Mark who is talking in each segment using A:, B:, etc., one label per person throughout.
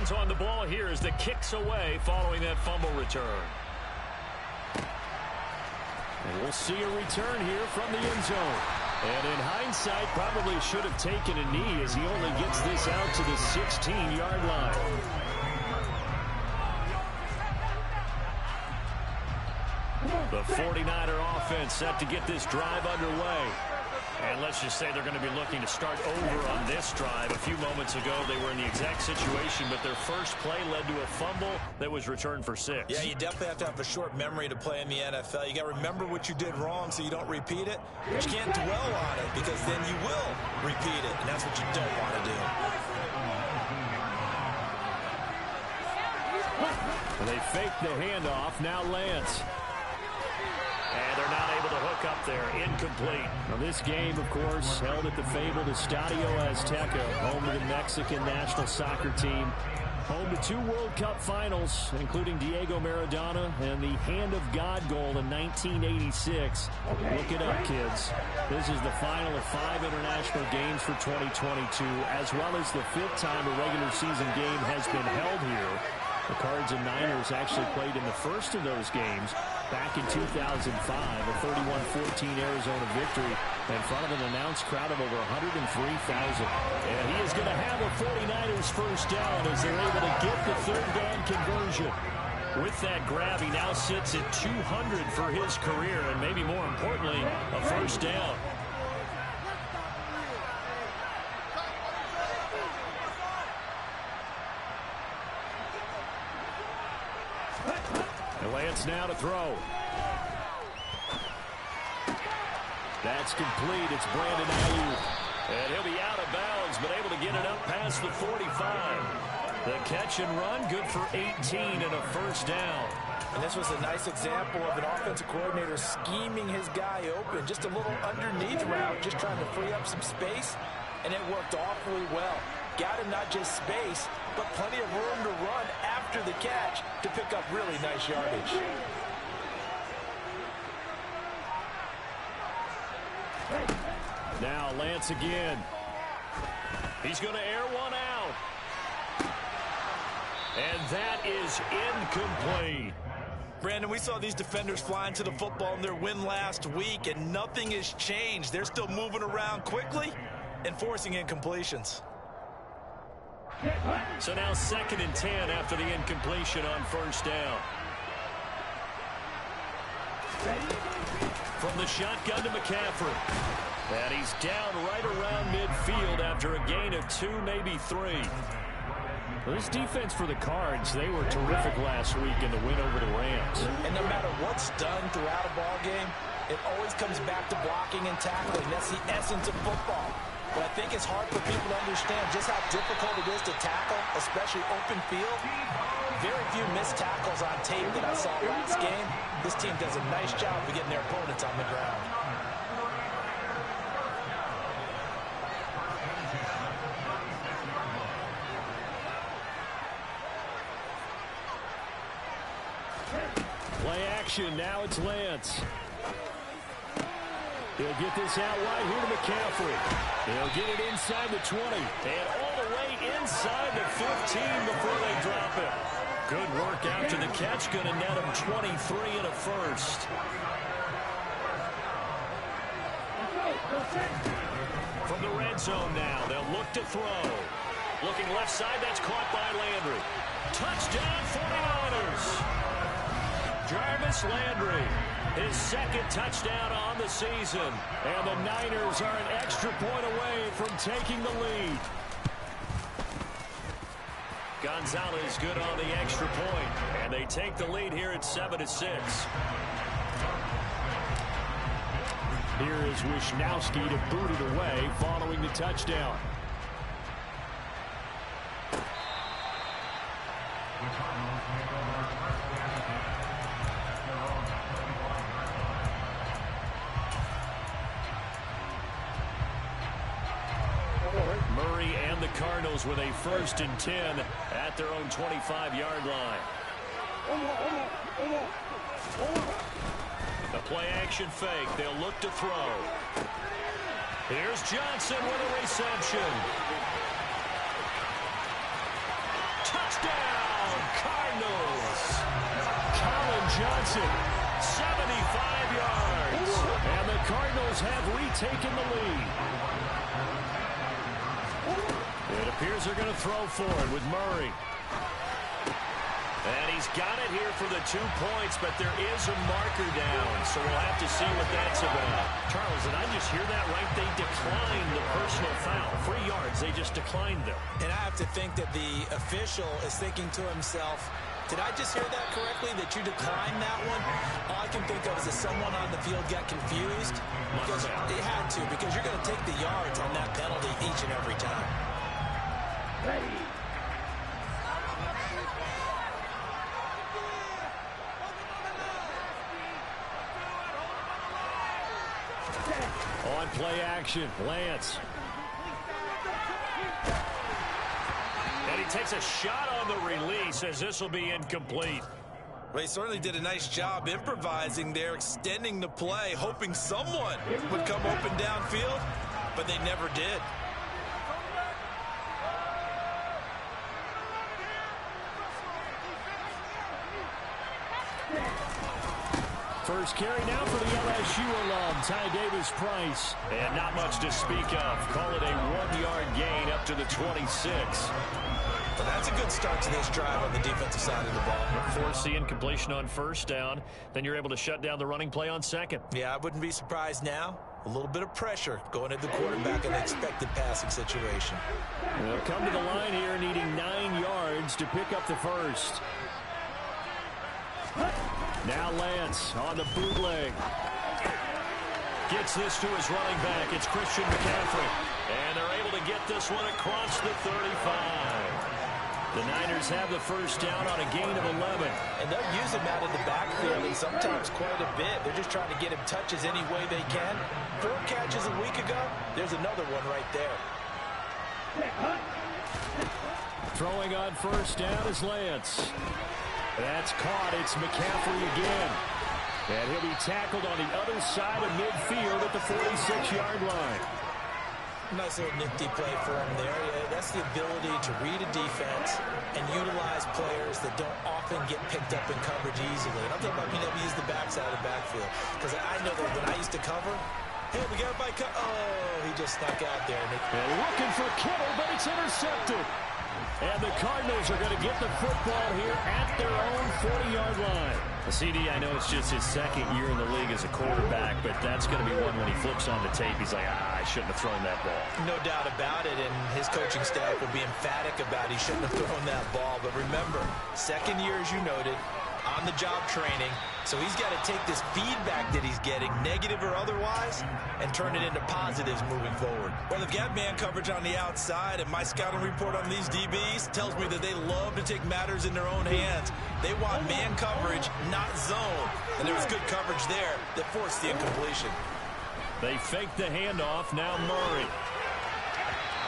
A: hands on the ball here as the kick's away following that fumble return. And we'll see a return here from the end zone. And in hindsight, probably should have taken a knee as he only gets this out to the 16-yard line. The 49er offense set to get this drive underway. And let's just say they're going to be looking to start over on this drive. A few moments ago, they were in the exact situation, but their first play led to a fumble that was returned for 6.
B: Yeah, you definitely have to have a short memory to play in the NFL. You got to remember what you did wrong so you don't repeat it. But you can't dwell on it because then you will repeat it, and that's what you don't want to do.
A: They fake the handoff. Now Lance. And they're not able to hook up there. Incomplete. Now this game, of course, held at the fabled Estadio Azteca, home to the Mexican national soccer team. Home to 2 World Cup finals, including Diego Maradona and the Hand of God goal in 1986. Look it up, kids. This is the final of 5 international games for 2022, as well as the 5th time a regular season game has been held here. The Cards and Niners actually played in the first of those games back in 2005, a 31-14 Arizona victory in front of an announced crowd of over 103,000. And he is going to have a 49ers first down as they're able to get the 3rd down conversion. With that grab, he now sits at 200 for his career, and maybe more importantly, a first down. Lance now to throw. That's complete. It's Brandon Ayuk. And he'll be out of bounds, but able to get it up past the 45. The catch and run, good for 18 and a first down.
B: And this was a nice example of an offensive coordinator scheming his guy open. Just a little underneath route, just trying to free up some space. And it worked awfully well. Got him not just space, but plenty of room to run after the catch to pick up really nice yardage.
A: Now Lance again. He's going to air one out. And that is incomplete.
B: Brandon, we saw these defenders flying to the football in their win last week, and nothing has changed. They're still moving around quickly and forcing incompletions.
A: So now 2nd and 10 after the incompletion on first down. From the shotgun to McCaffrey. And he's down right around midfield after a gain of 2, maybe 3. Well, this defense for the Cards, they were terrific last week in the win over the Rams.
B: And no matter what's done throughout a ball game, it always comes back to blocking and tackling. That's the essence of football. But I think it's hard for people to understand just how difficult it is to tackle, especially open field. Very few missed tackles on tape that I saw last game. This team does a nice job of getting their opponents on the ground.
A: Play action. Now it's Lance. He'll get this out wide here to McCaffrey. He'll get it inside the 20. And all the way inside the 15 before they drop it. Good work after the catch. Going to net him 23 and a first. From the red zone now, they'll look to throw. Looking left side, that's caught by Landry. Touchdown 49ers. Jarvis Landry, his 2nd touchdown on the season. And the Niners are an extra point away from taking the lead. Gonzalez good on the extra point. And they take the lead here at 7-6. Here is Wisnowski to boot it away following the touchdown. Murray and the Cardinals with a 1st and 10 at their own 25-yard line. A play-action fake. They'll look to throw. Here's Johnson with a reception. Touchdown, Cardinals. Colin Johnson, 75 yards. And the Cardinals have retaken the lead. It appears they're going to throw for it with Murray. And he's got it here for the 2 points, but there is a marker down, so we'll have to see what that's about. Charles, did I just hear that right? They declined the personal foul. 3 yards, they just declined them.
B: And I have to think that the official is thinking to himself, did I just hear that correctly, that you declined that one? All I can think of is that someone on the field got confused. Because they had to, because you're going to take the yards on that penalty each and every time.
C: Ready.
A: On play action, Lance. And he takes a shot on the release as this will be incomplete.
B: Well, he certainly did a nice job improvising there, extending the play, hoping someone would come open downfield, but they never did.
A: First carry now for the LSU alum, Ty Davis-Price. And not much to speak of. Call it a 1-yard gain up to the 26.
B: Well, that's a good start to this drive on the defensive side of the ball.
A: Force the incompletion on first down. Then you're able to shut down the running play on second.
B: Yeah, I wouldn't be surprised now. A little bit of pressure going at the quarterback in the expected passing situation.
A: They'll come to the line here needing 9 yards to pick up the first. Now Lance on the bootleg. Gets this to his running back. It's Christian McCaffrey. And they're able to get this one across the 35. The Niners have the first down on a gain of 11.
B: And they'll use him out of the backfield, and sometimes quite a bit. They're just trying to get him touches any way they can. 4 catches a week ago. There's another one right there.
A: Throwing on first down is Lance. That's caught. It's McCaffrey again. And he'll be tackled on the other side of midfield at the 46-yard line.
B: Nice little nifty play for him there. Yeah, that's the ability to read a defense and utilize players that don't often get picked up in coverage easily. And I'm talking about being able to use the backside of the backfield. Because I know that when I used to cover, hey, we got by oh, he just snuck out there.
A: And looking for Kittle, but it's intercepted. And the Cardinals are going to get the football here at their own 40-yard line. The CD, I know it's just his second year in the league as a quarterback, but that's going to be one when he flips on the tape. He's like, I shouldn't have thrown that ball.
B: No doubt about it, and his coaching staff will be emphatic about he shouldn't have thrown that ball. But remember, second year, as you noted, on-the-job training. So he's got to take this feedback that he's getting, negative or otherwise, and turn it into positives moving forward. Well, they've got man coverage on the outside, and my scouting report on these DBs tells me that they love to take matters in their own hands. They want man coverage, not zone. And there was good coverage there that forced the incompletion.
A: They fake the handoff. Now Murray.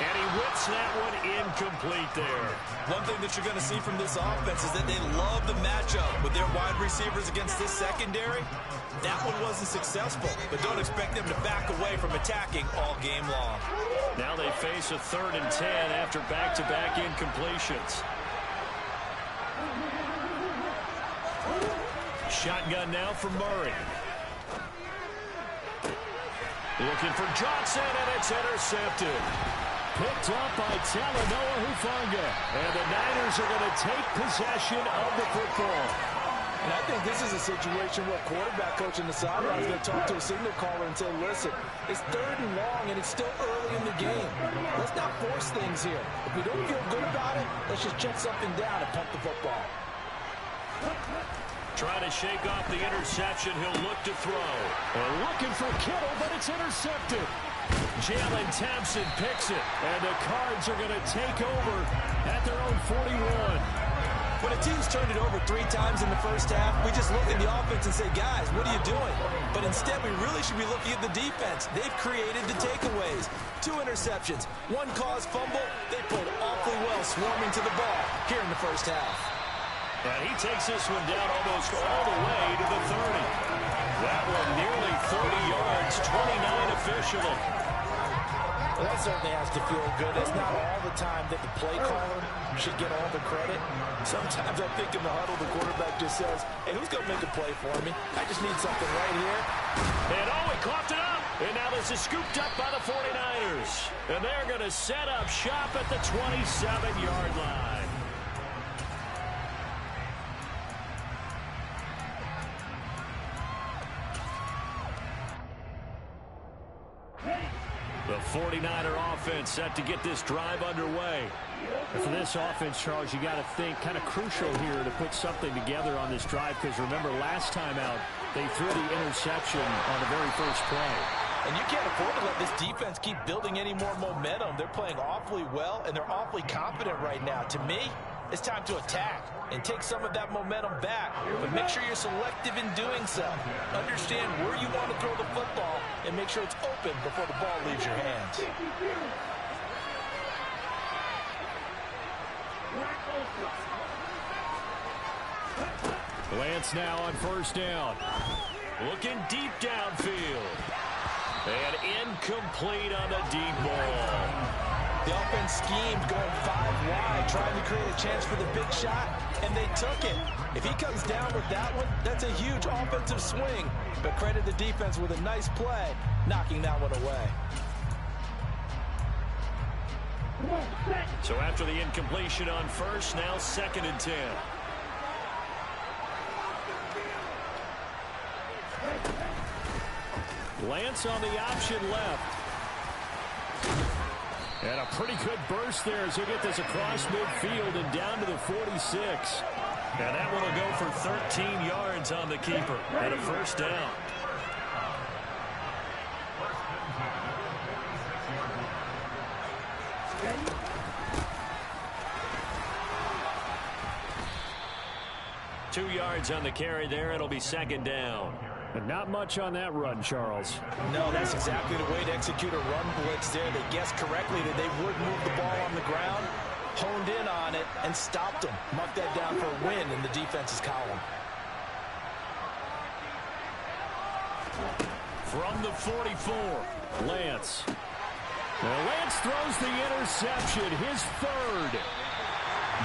A: And he whips that one incomplete there.
B: One thing that you're going to see from this offense is that they love the matchup with their wide receivers against this secondary. That one wasn't successful, but don't expect them to back away from attacking all game long.
A: Now they face a 3rd and 10 after back-to-back incompletions. Shotgun now for Murray. Looking for Johnson, and it's intercepted. Picked up by Talanoa Hufanga. And the Niners are going to take possession of the football.
D: And I think this is a situation where quarterback coach in the sideline is going to talk to a signal caller and say, listen, it's 3rd and long, and it's still early in the game. Let's not force things here. If we don't feel good about it, let's just check something down and pump the football.
A: Trying to shake off the interception. He'll look to throw. And looking for Kittle, but it's intercepted. Jalen Thompson picks it. And the Cards are going to take over at their own 41.
B: When a team's turned it over 3 times in the first half, we just look at the offense and say, guys, what are you doing? But instead, we really should be looking at the defense. They've created the takeaways. 2 interceptions, 1 caused fumble. They played awfully well swarming to the ball here in the first half.
A: And he takes this one down almost all the way to the 30. That one nearly 30 yards, 29 officially.
B: Well, that certainly has to feel good. It's not all the time that the play caller should get all the credit. Sometimes I think in the huddle, the quarterback just says, hey, who's going to make a play for me? I just need something right here.
A: And he coughed it up. And now this is scooped up by the 49ers. And they're going to set up shop at the 27-yard line. The 49er offense set to get this drive underway. And for this offense, Charles, you got to think kind of crucial here to put something together on this drive, because remember last time out they threw the interception on the very first play.
B: And you can't afford to let this defense keep building any more momentum. They're playing awfully well, and they're awfully confident right now. To me, it's time to attack and take some of that momentum back. But make sure you're selective in doing so. Understand where you want to throw the football and make sure it's open before the ball leaves your hands.
A: Lance now on first down. Looking deep downfield. And incomplete on the deep ball.
B: The offense schemed going 5 wide, trying to create a chance for the big shot, and they took it. If he comes down with that one, that's a huge offensive swing. But credit the defense with a nice play, knocking that one away.
A: So after the incompletion on first, now 2nd and 10. Lance on the option left. And a pretty good burst there as he'll get this across midfield and down to the 46. And that one will go for 13 yards on the keeper and a first down. Two yards on the carry there. It'll be 2nd down. And not much on that run, Charles.
B: No, that's exactly the way to execute a run blitz there. They guessed correctly that they would move the ball on the ground, honed in on it, and stopped them. Mark that down for a win in the defense's column.
A: From the 44, Lance. Now Lance throws the interception, his 3rd.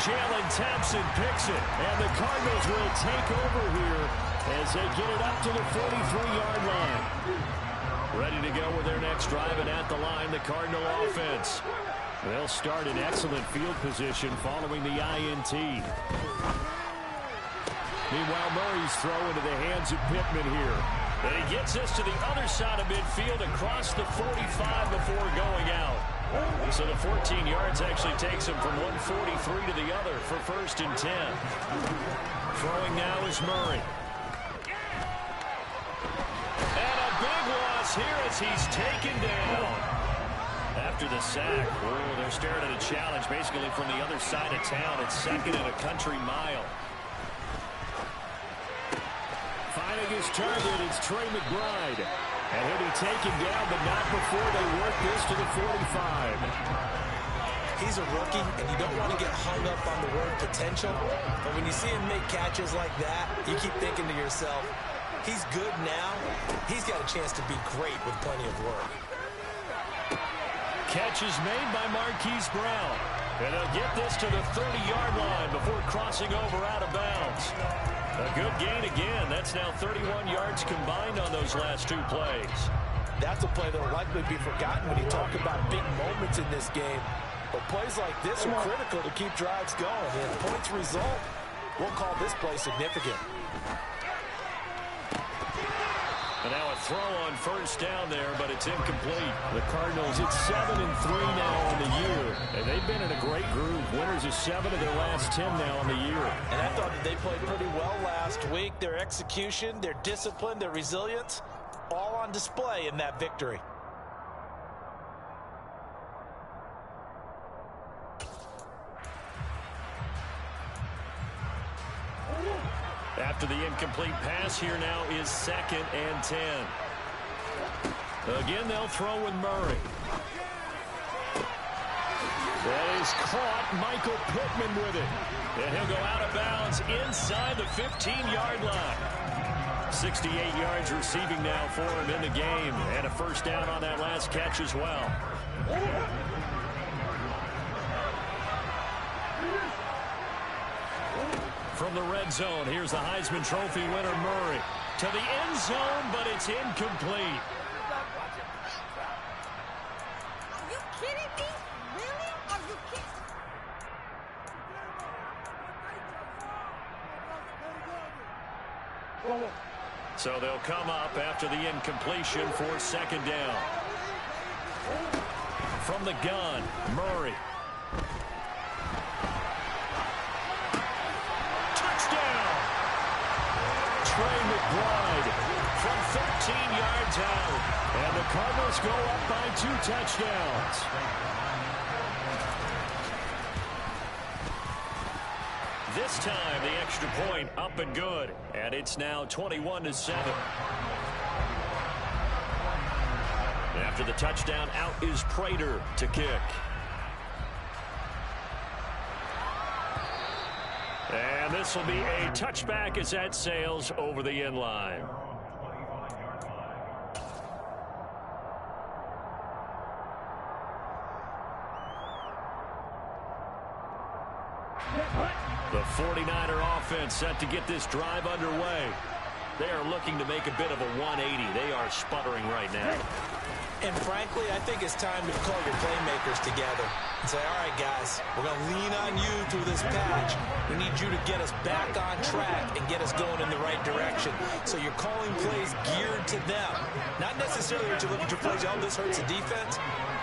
A: Jalen Thompson picks it, and the Cardinals will take over here as they get it up to the 43-yard line. Ready to go with their next drive, and at the line, the Cardinal offense. They'll start in excellent field position following the INT. Meanwhile, Murray's throw into the hands of Pittman here. And he gets this to the other side of midfield across the 45 before going out. So the 14 yards actually takes him from 143 to the other for 1st and 10. Throwing now is Murray. And a big loss here as he's taken down. After the sack, they're staring at a challenge basically from the other side of town. It's 2nd and a country mile. Finding his target, it's Trey McBride. And he'll be taken down, but not before they work this to the 45.
B: He's a rookie, and you don't want to get hung up on the word potential. But when you see him make catches like that, you keep thinking to yourself, he's good now. He's got a chance to be great with plenty of work.
A: Catch is made by Marquise Brown. And they'll get this to the 30-yard line before crossing over out of bounds. A good gain again. That's now 31 yards combined on those last 2 plays.
B: That's a play that will likely be forgotten when you talk about big moments in this game. But plays like this are critical to keep drives going. And if points result, we'll call this play significant.
A: And now a throw on first down there, but it's incomplete. The Cardinals, it's 7-3 now on the year. And they've been in a great groove. Winners of 7 of their last 10 now on the year.
B: And I thought that they played pretty well last week. Their execution, their discipline, their resilience, all on display in that victory.
A: After the incomplete pass, here now is 2nd and 10. Again, they'll throw with Murray. That is caught. Michael Pittman with it. And he'll go out of bounds inside the 15-yard line. 68 yards receiving now for him in the game. And a first down on that last catch as well. From the red zone, here's the Heisman Trophy winner, Murray. To the end zone, but it's incomplete.
E: Are you kidding me? Really? Are you kidding?
A: So they'll come up after the incompletion for second down. From the gun, Murray. Touchdown! Trey McBride from 13 yards out. And the Cardinals go up by 2 touchdowns. This time, the extra point up and good. And it's now 21-7. After the touchdown, out is Prater to kick. And this will be a touchback as that sails over the end line. The 49er offense set to get this drive underway. They are looking to make a bit of a 180. They are sputtering right now.
B: And frankly, I think it's time to call your playmakers together and say, all right, guys, we're going to lean on you through this patch. We need you to get us back on track and get us going in the right direction. So you're calling plays geared to them. Not necessarily that you look at your plays, oh, this hurts the defense.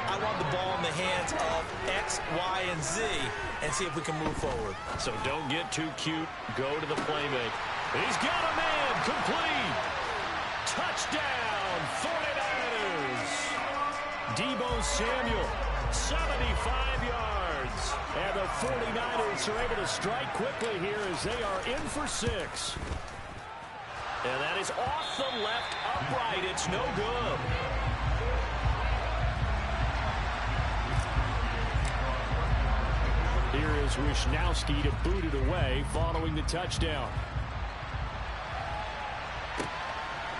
B: I want the ball in the hands of X, Y, and Z and see if we can move forward.
A: So don't get too cute. Go to the playmaker. He's got a man. Complete. Touchdown, 49ers. Deebo Samuel, 75 yards. And the 49ers are able to strike quickly here as they are in for 6. And that is off the left upright. It's no good. Here is Wisnowski to boot it away following the touchdown.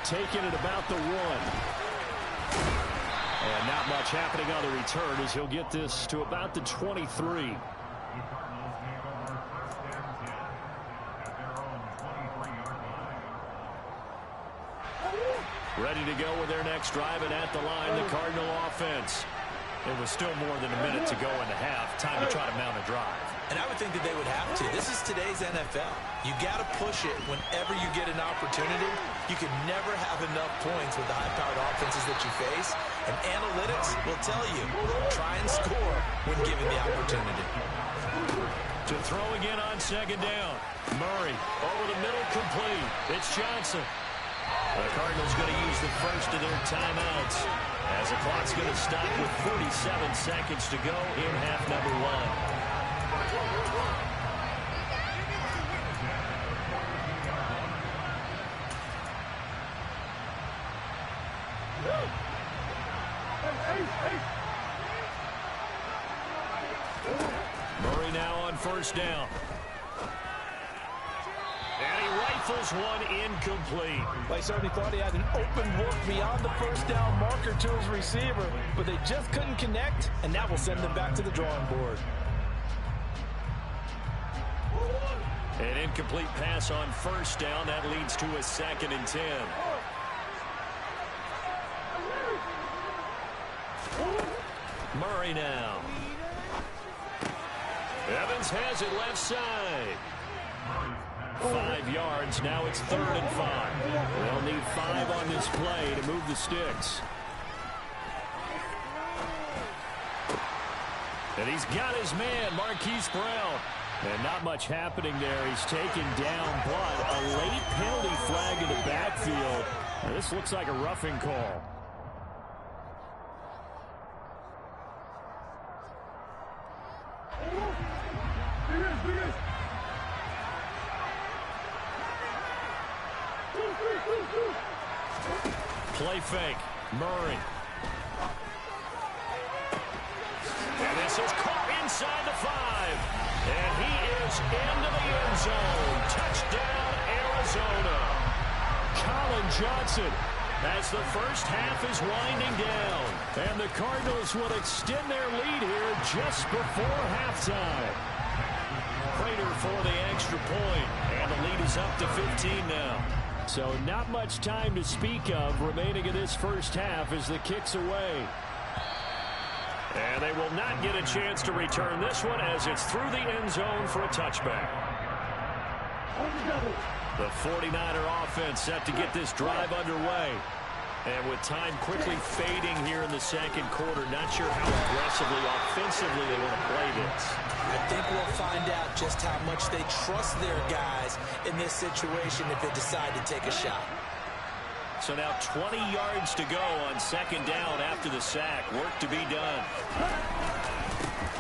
A: Taking it about the 1. And not much happening on the return as he'll get this to about the 23. Ready to go with their next drive, and at the line, the Cardinal offense. It was still more than a minute to go in the half. Time to try to mount a drive.
B: And I would think that they would have to. This is today's NFL. You got to push it whenever you get an opportunity. You can never have enough points with the high-powered offenses that you face. And analytics will tell you, try and score when given the opportunity.
A: To throw again on second down. Murray over the middle, complete. It's Johnson. The Cardinals going to use the first of their timeouts as the clock's going to stop with 47 seconds to go in half number 1. Murray now on first down. And he rifles one incomplete.
D: Well, he certainly thought he had an open look beyond the first down marker to his receiver, but they just couldn't connect, and that will send them back to the drawing board.
A: An incomplete pass on first down. That leads to a 2nd and 10. Murray now. Evans has it left side. 5 yards. Now it's 3rd and 5. They'll need 5 on this play to move the sticks. And he's got his man, Marquise Brown. And not much happening there. He's taken down, but a late penalty flag in the backfield. Now, this looks like a roughing call. Play fake. Murray. And this is caught inside the 5. And he is into the end zone. Touchdown, Arizona. Colin Johnson as the first half is winding down. And the Cardinals will extend their lead here just before halftime. Prater for the extra point, and the lead is up to 15 now. So not much time to speak of remaining in this first half as the kick's away. And they will not get a chance to return this one as it's through the end zone for a touchback. The 49er offense set to get this drive underway. And with time quickly fading here in the second quarter, not sure how aggressively, offensively they want to play this.
B: I think we'll find out just how much they trust their guys in this situation if they decide to take a shot.
A: So now 20 yards to go on second down after the sack. Work to be done.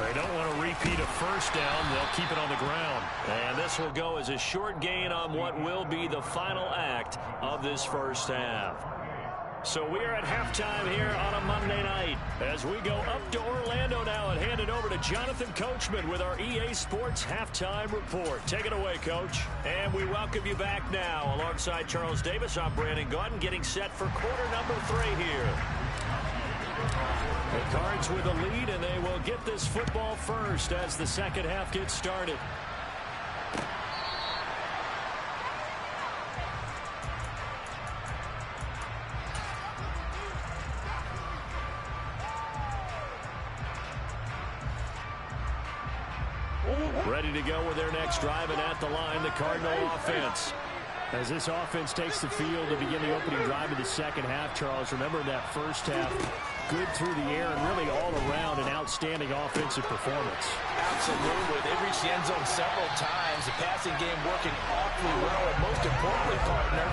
A: They don't want to repeat a first down. They'll keep it on the ground. And this will go as a short gain on what will be the final act of this first half. So we are at halftime here on a Monday night as we go up to Orlando now and hand it over to Jonathan Coachman with our EA Sports Halftime Report. Take it away, Coach. And we welcome you back now. Alongside Charles Davis, I'm Brandon Gaudin getting set for quarter number 3 here. The Cards with the lead, and they will get this football first as the second half gets started. Ready to go with their next drive, and at the line, the Cardinal offense. As this offense takes the field to begin the opening drive of the second half, Charles, remember that first half, good through the air and really all around an outstanding offensive performance.
B: Absolutely. They reached the end zone several times. The passing game working awfully well, and most importantly, partner,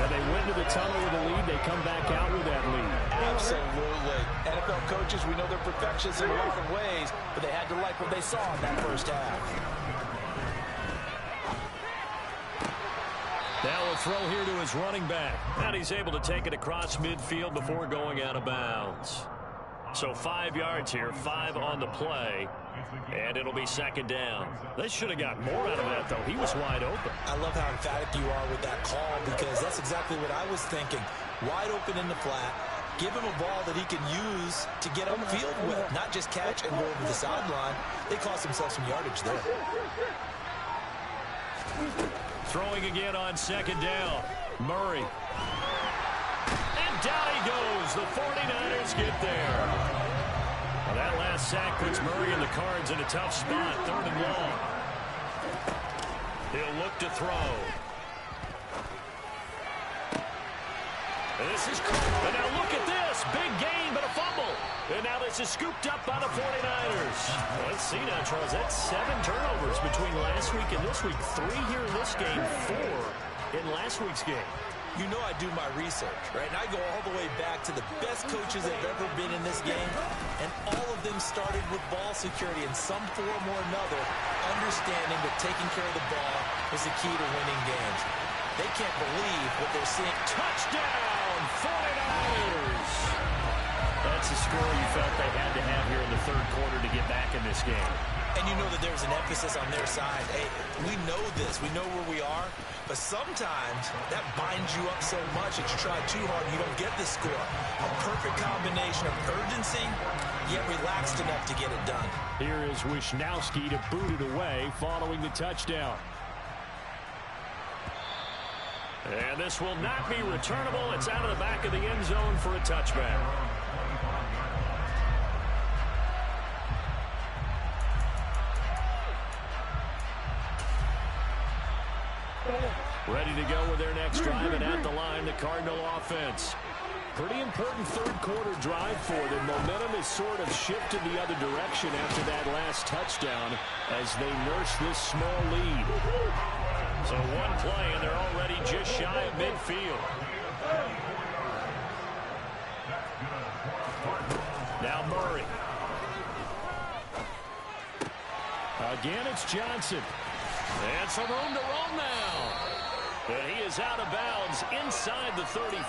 A: and they went to the tunnel with a lead. They come back out with that lead.
B: Absolutely. NFL coaches, we know they're perfectionists in a lot of ways, but they had to like what they saw in that first half.
A: Now a throw here to his running back. And he's able to take it across midfield before going out of bounds. So 5 yards here, 5 on the play, and it'll be second down. They should have got more out of that, though. He was wide open.
B: I love how emphatic you are with that call because that's exactly what I was thinking. Wide open in the flat. Give him a ball that he can use to get upfield with, not just catch and go over the sideline. They cost themselves some yardage there.
A: Throwing again on second down. Murray. And down he goes. The 49ers get there. Well, that last sack puts Murray and the Cards in a tough spot. 3rd and long. He'll look to throw. This is cool. And now look at this. Big gain, but a fumble. And now this is scooped up by the 49ers. Let's see now, Charles. That's 7 turnovers between last week and this week. 3 here in this game, 4 in last week's game.
B: You know I do my research, right? And I go all the way back to the best coaches that have ever been in this game. And all of them started with ball security in some form or another, understanding that taking care of the ball is the key to winning games. They can't believe what they're seeing.
A: Touchdown, 49ers! That's a score you felt they had to have here in the 3rd quarter to get back in this game.
B: And you know that there's an emphasis on their side. Hey, we know this. We know where we are. But sometimes that binds you up so much that you try too hard and you don't get the score. A perfect combination of urgency, yet relaxed enough to get it done.
A: Here is Wisnowski to boot it away following the touchdown. And this will not be returnable. It's out of the back of the end zone for a touchback. Ready to go with their next drive, and at the line, the Cardinal offense. Pretty important 3rd quarter drive for them. Momentum has sort of shifted the other direction after that last touchdown as they nurse this small lead. So one play, and they're already just shy of midfield. Now Murray. Again, it's Johnson. And some room to roam now. And he is out of bounds inside the 35.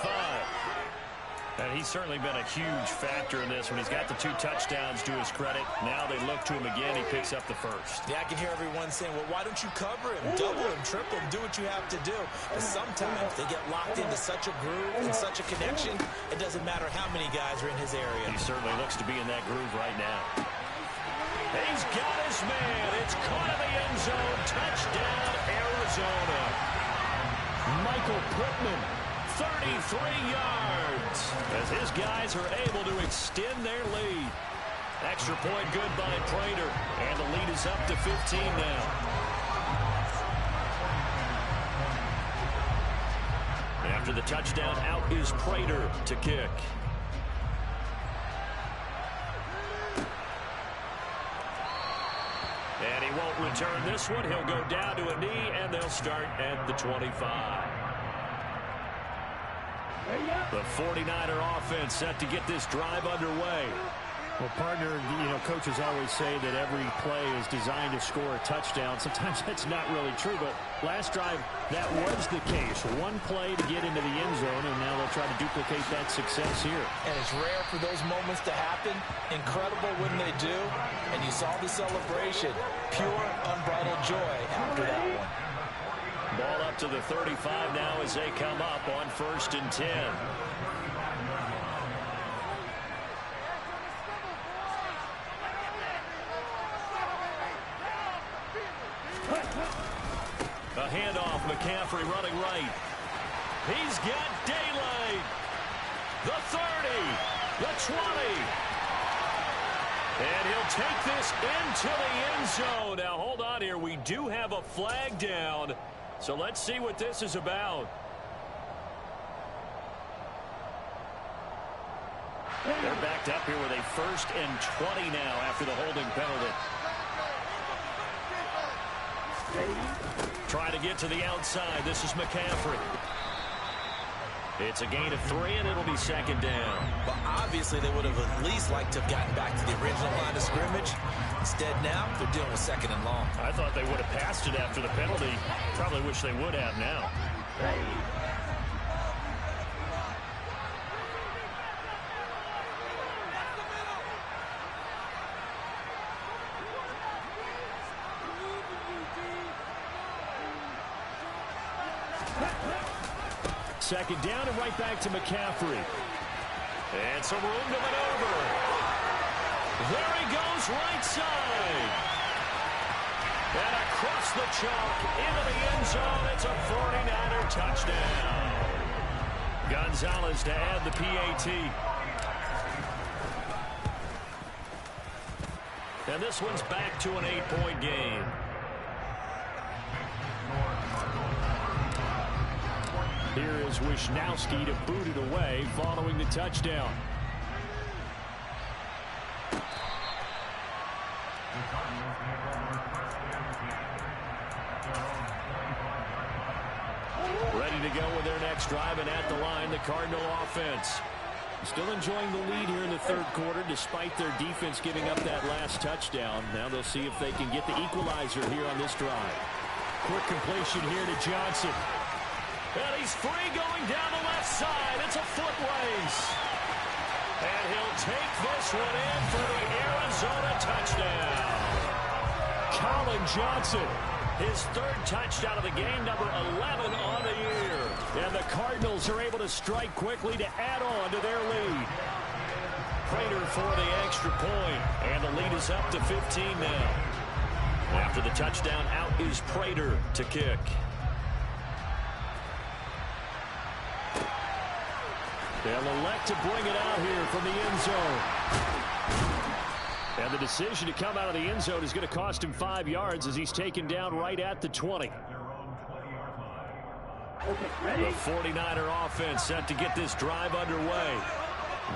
A: And he's certainly been a huge factor in this when he's got the 2 touchdowns to his credit. Now they look to him again. He picks up the first.
B: Yeah, I can hear everyone saying, well, why don't you cover him, double him, triple him, do what you have to do. But sometimes they get locked into such a groove and such a connection, it doesn't matter how many guys are in his area.
A: He certainly looks to be in that groove right now. He's got his man. It's caught in the end zone. Touchdown, Arizona. Michael Pittman, 33 yards, as his guys are able to extend their lead. Extra point good by Prater, and the lead is up to 15 now. After the touchdown, out is Prater to kick. And he won't return this one. He'll go down to a knee, and they'll start at the 25. The 49er offense set to get this drive underway.
F: Well, partner, coaches always say that every play is designed to score a touchdown. Sometimes that's not really true, but last drive, that was the case. One play to get into the end zone, and now they'll try to duplicate that success here.
B: And it's rare for those moments to happen. Incredible when they do. And you saw the celebration. Pure, unbridled joy after that one.
A: Ball up to the 35 now as they come up on 1st and 10. A handoff, McCaffrey running right. He's got daylight. The 30, the 20. And he'll take this into the end zone. Now, hold on here. We do have a flag down. So let's see what this is about. They're backed up here with a 1st and 20 now after the holding penalty. Try to get to the outside. This is McCaffrey. It's a gain of 3, and it'll be 2nd down.
B: But obviously they would have at least liked to have gotten back to the original line of scrimmage. Instead now, they're dealing with 2nd and long.
A: I thought they would have passed it after the penalty. Probably wish they would have now. Second down and right back to McCaffrey. And some room to maneuver. There he goes right side. And across the chalk into the end zone. It's a 49er touchdown. Gonzalez to add the PAT. And this one's back to an 8-point game. Here is Wisnowski to boot it away following the touchdown. Ready to go with their next drive, and at the line, the Cardinal offense. Still enjoying the lead here in the 3rd quarter despite their defense giving up that last touchdown. Now they'll see if they can get the equalizer here on this drive. Quick completion here to Johnson. And he's free going down the left side. It's a foot race. And he'll take this one in for the Arizona touchdown. Colin Johnson, his 3rd touchdown of the game, number 11 on the year. And the Cardinals are able to strike quickly to add on to their lead. Prater for the extra point, and the lead is up to 15 now. After the touchdown, out is Prater to kick. They'll elect to bring it out here from the end zone. And the decision to come out of the end zone is going to cost him 5 yards as he's taken down right at the 20. The 49er offense set to get this drive underway.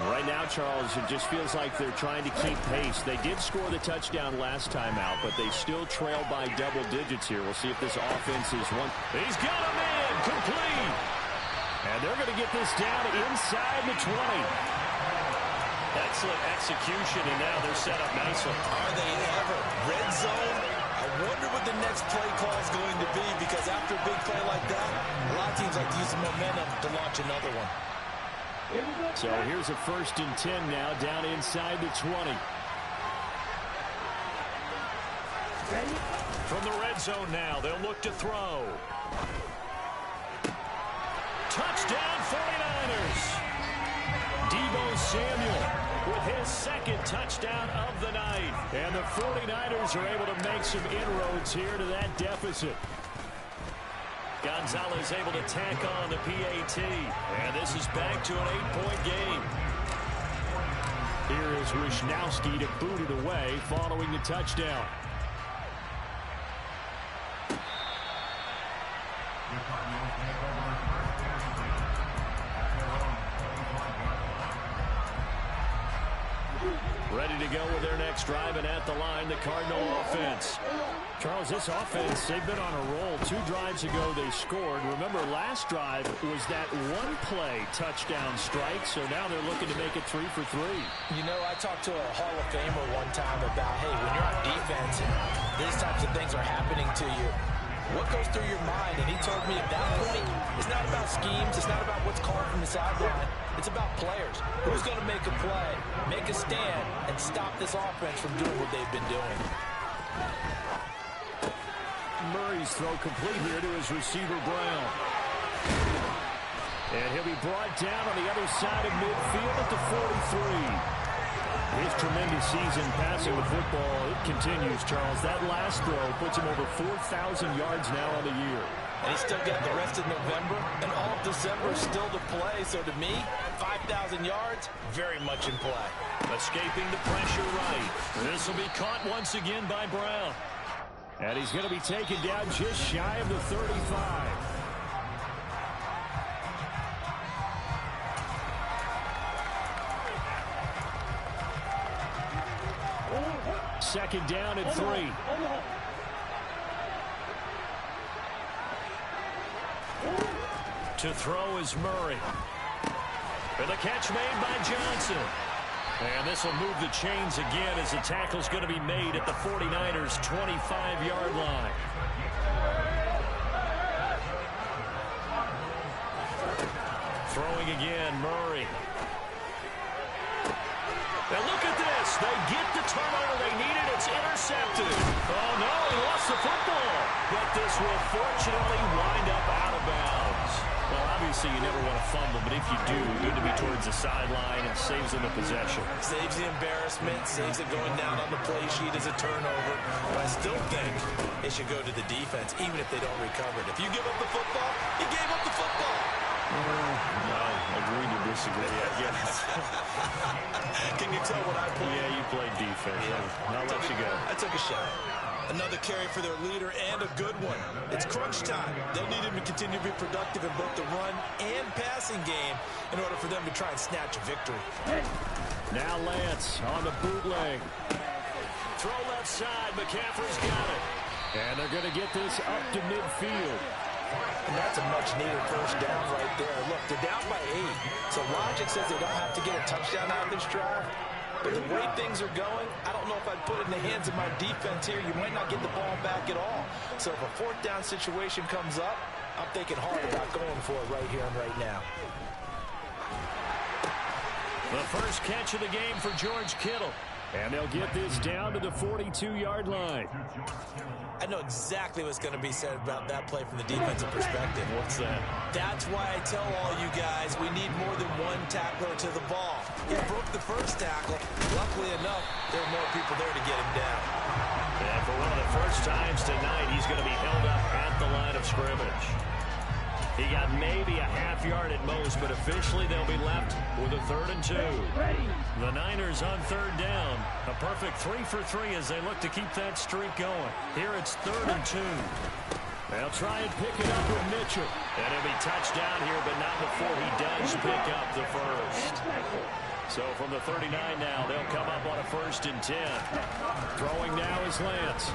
A: Right now, Charles, it just feels like they're trying to keep pace. They did score the touchdown last time out, but they still trail by double digits here. We'll see if this offense is one. He's got a man complete. And they're going to get this down inside the 20. Excellent execution, and now they're set up nicely.
B: Are they ever? Red zone? I wonder what the next play call is going to be, because after a big play like that, a lot of teams like to use the momentum to launch another one.
A: So here's a 1st and 10 now down inside the 20. From the red zone now, they'll look to throw. Touchdown 49ers. Deebo Samuel with his 2nd touchdown of the night. And the 49ers are able to make some inroads here to that deficit. Gonzalez able to tack on the PAT. And this is back to an 8-point game. Here is Wisnowski to boot it away following the touchdown. Ready to go with their next drive, and at the line, the Cardinal offense. Charles, this offense, they've been on a roll. 2 drives ago, they scored. Remember, last drive was that one-play touchdown strike, so now they're looking to make it 3 for 3.
B: You know, I talked to a Hall of Famer one time about, hey, when you're on defense and these types of things are happening to you, what goes through your mind? And he told me at that point, it's not about schemes. It's not about what's called from the sideline. It's about players. Who's going to make a play, make a stand, and stop this offense from doing what they've been doing.
A: Murray's throw complete here to his receiver, Brown. And he'll be brought down on the other side of midfield at the 43. His tremendous season passing the football, it continues, Charles. That last throw puts him over 4,000 yards now on the year.
B: And he's still got the rest of November and all of December still to play. So to me, 5,000 yards, very much in play.
A: Escaping the pressure right. This will be caught once again by Brown. And he's going to be taken down just shy of the 35. Second down at 3. To throw is Murray. And the catch made by Johnson. And this will move the chains again as the tackle's going to be made at the 49ers' 25-yard line. Throwing again, Murray. Now look at this. They get the turnover they needed. It's intercepted. Oh, no, he lost the football. But this will fortunately wind up out of bounds. Well, obviously you never want to fumble, but if you do, good to be towards the sideline and saves them the possession.
B: Saves the embarrassment, saves it going down on the play sheet as a turnover. But I still think it should go to the defense, even if they don't recover it. If you give up the football, you gave up the football.
A: No, agree to disagree, I guess.
B: Can you tell what I played?
A: Yeah, you played defense. Yeah. I'll let you go.
B: I took a shot. Another carry for their leader and a good one. It's crunch time. They'll need him to continue to be productive in both the run and passing game in order for them to try and snatch a victory.
A: Now Lance on the bootleg. Throw left side. McCaffrey's got it. And they're going to get this up to midfield.
B: And that's a much-needed first down right there. Look, they're down by 8. So logic says they don't have to get a touchdown out of this drive. But the way things are going, I don't know if I'd put it in the hands of my defense here. You might not get the ball back at all. So if a 4th down situation comes up, I'm thinking hard about going for it right here and right now.
A: The first catch of the game for George Kittle. And they'll get this down to the 42-yard line.
B: I know exactly what's going to be said about that play from the defensive perspective.
A: What's that?
B: That's why I tell all you guys we need more than one tackler to the ball. He broke the first tackle. Luckily enough, there were more people there to get him down.
A: And for one of the first times tonight, he's going to be held up at the line of scrimmage. He got maybe a half yard at most, but officially they'll be left with a 3rd and 2. The Niners on 3rd down. A perfect 3 for 3 as they look to keep that streak going. Here it's 3rd and 2. They'll try and pick it up with Mitchell. And he'll be touched down here, but not before he does pick up the first. So from the 39 now, they'll come up on a 1st and 10. Throwing now is Lance.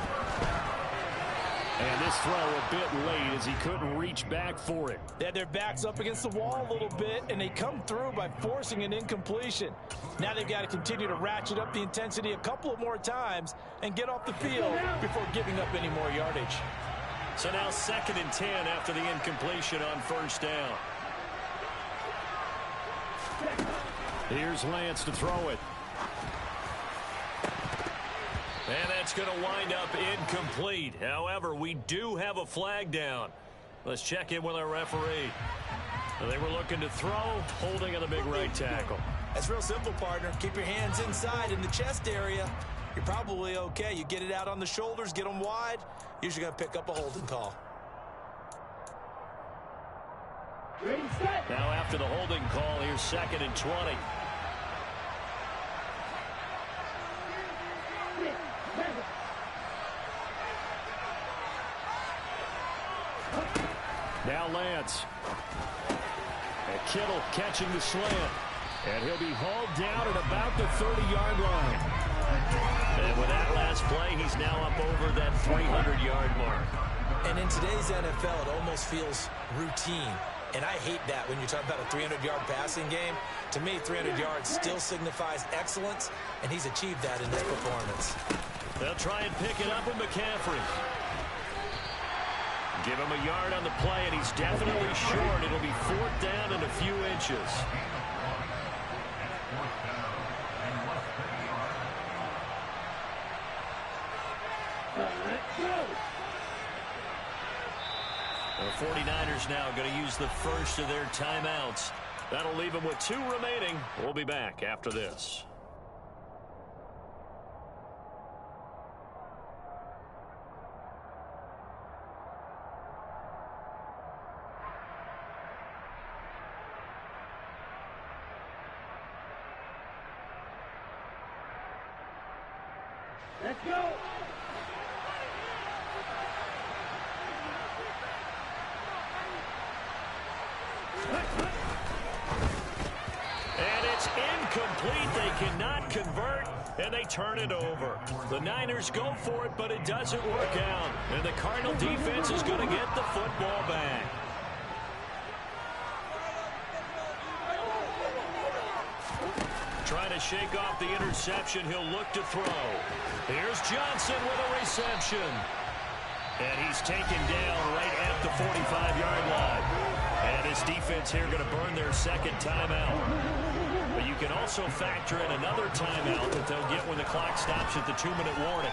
A: And this throw a bit late as he couldn't reach back for it.
D: They had their backs up against the wall a little bit, and they come through by forcing an incompletion. Now they've got to continue to ratchet up the intensity a couple of more times and get off the field before giving up any more yardage.
A: So now 2nd and 10 after the incompletion on 1st down. Here's Lance to throw it. And that's going to wind up incomplete. However, we do have a flag down. Let's check in with our referee. They were looking to throw, holding on the big right tackle.
B: That's real simple, partner. Keep your hands inside in the chest area. You're probably okay. You get it out on the shoulders, get them wide. Usually going to pick up a holding call.
A: Now after the holding call, here's 2nd and 20. Now Lance. And Kittle catching the slant. And he'll be hauled down at about the 30-yard line. And with that last play, he's now up over that 300-yard mark.
B: And in today's NFL, it almost feels routine. And I hate that when you're talking about a 300-yard passing game. To me, 300 yards still signifies excellence, and he's achieved that in this performance.
A: They'll try and pick it up with McCaffrey. Give him a yard on the play, and he's definitely short. It'll be 4th down and a few inches. The 49ers now going to use the first of their timeouts. That'll leave them with 2 remaining. We'll be back after this.
C: Let's go.
A: And it's incomplete. They cannot convert, and they turn it over. The Niners go for it, but it doesn't work out. And the Cardinal defense is going to get the football back. Trying to shake off the interception. He'll look to throw. Here's Johnson with a reception. And he's taken down right at the 45-yard line. And his defense here going to burn their 2nd timeout. But you can also factor in another timeout that they'll get when the clock stops at the 2-minute warning.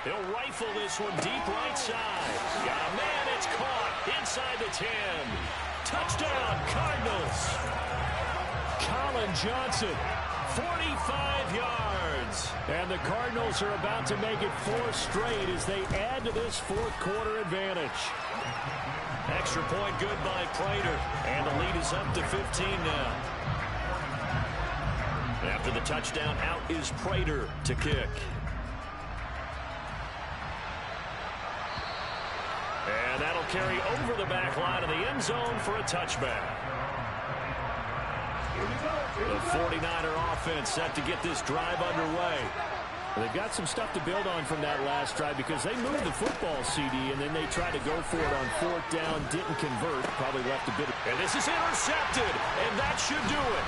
A: He'll rifle this one deep right side. Yeah, man, it's caught inside the 10. Touchdown, Cardinals. Colin Johnson, 45 yards. And the Cardinals are about to make it 4 straight as they add to this 4th quarter advantage. Extra point good by Prater. And the lead is up to 15 now. After the touchdown, out is Prater to kick. And that'll carry over the back line of the end zone for a touchback. The 49er offense set to get this drive underway. They've got some stuff to build on from that last drive because they moved the football, CD, and then they tried to go for it on 4th down, didn't convert, probably left a bit of... And this is intercepted, and that should do it.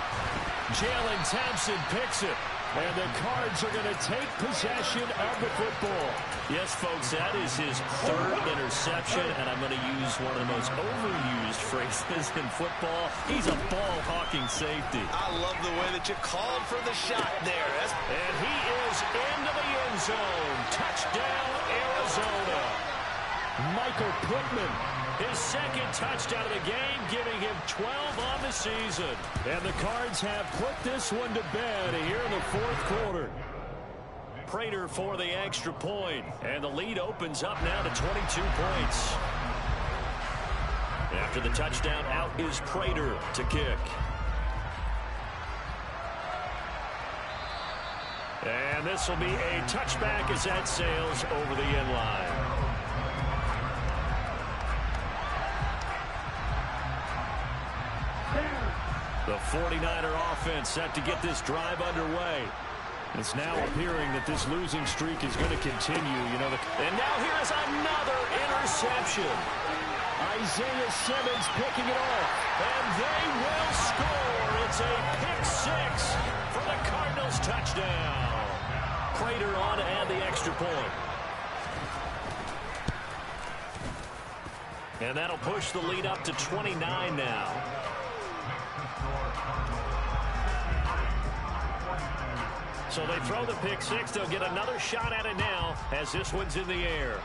A: Jalen Thompson picks it, and the Cards are going to take possession of the football. Yes, folks, that is his 3rd interception, and I'm going to use one of the most overused phrases in football. He's a ball-hawking safety.
B: I love the way that you called for the shot there.
A: And he is into the end zone. Touchdown, Arizona. Michael Pittman, his 2nd touchdown of the game, giving him 12 on the season. And the Cards have put this one to bed here in the 4th quarter. Prater for the extra point, and the lead opens up now to 22 points. After the touchdown, out is Prater to kick. And this will be a touchback as that sails over the end line. The 49er offense set to get this drive underway. It's now appearing that this losing streak is going to continue. And now here is another interception. Isaiah Simmons picking it off. And they will score. It's a pick 6 for the Cardinals touchdown. Prater on to add the extra point. And that'll push the lead up to 29 now. So they throw the pick six. They'll get another shot at it now as this one's in the air.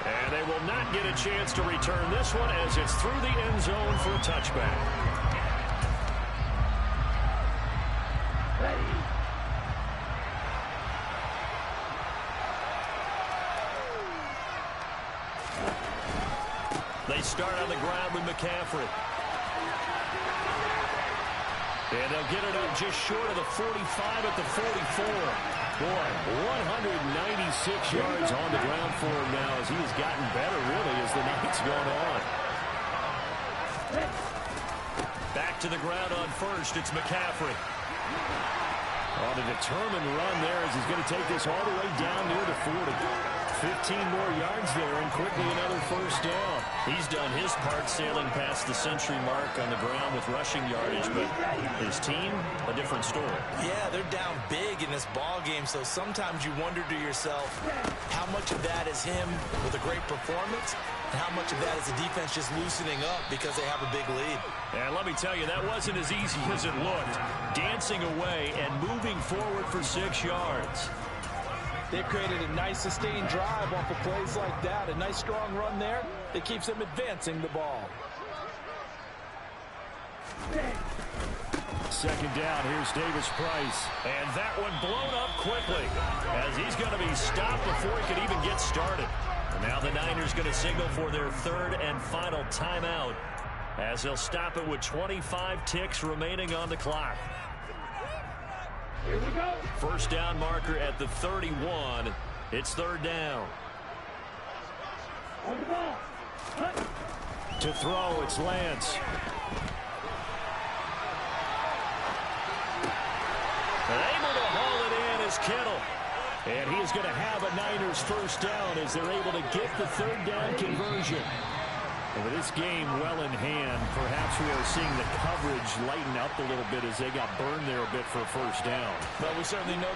A: And they will not get a chance to return this one as it's through the end zone for a touchback.
C: Ready.
A: They start on the ground with McCaffrey. And they'll get it up just short of the 45 at the 44. Boy, 196 yards on the ground for him now as he has gotten better, really, as the night's gone on. Back to the ground on first. It's McCaffrey. On a determined run there as he's going to take this all the way down near the 40. 15 more yards there and quickly another first down. He's done his part sailing past the century mark on the ground with rushing yardage, but his team, a different story.
B: Yeah, they're down big in this ball game, so sometimes you wonder to yourself how much of that is him with a great performance and how much of that is the defense just loosening up because they have a big lead.
A: And let me tell you, that wasn't as easy as it looked. Dancing away and moving forward for 6 yards.
D: They created a nice sustained drive off of plays like that. A nice strong run there that keeps them advancing the ball.
F: Second down, here's Davis Price.
A: And that one blown up quickly as he's going to be stopped before he could even get started. And now the Niners going to signal for their third and final timeout as they'll stop it with 25 ticks remaining on the clock.
C: Here we go.
A: First down marker at the 31. It's third down.
C: On the ball. Cut.
F: To throw, it's Lance.
A: Able to haul it in is Kittle.
F: And he is going to have a Niners first down as they're able to get the third down conversion. And with this game well in hand, perhaps we are seeing the coverage lighten up a little bit as they got burned there a bit for a first down.
D: But we certainly know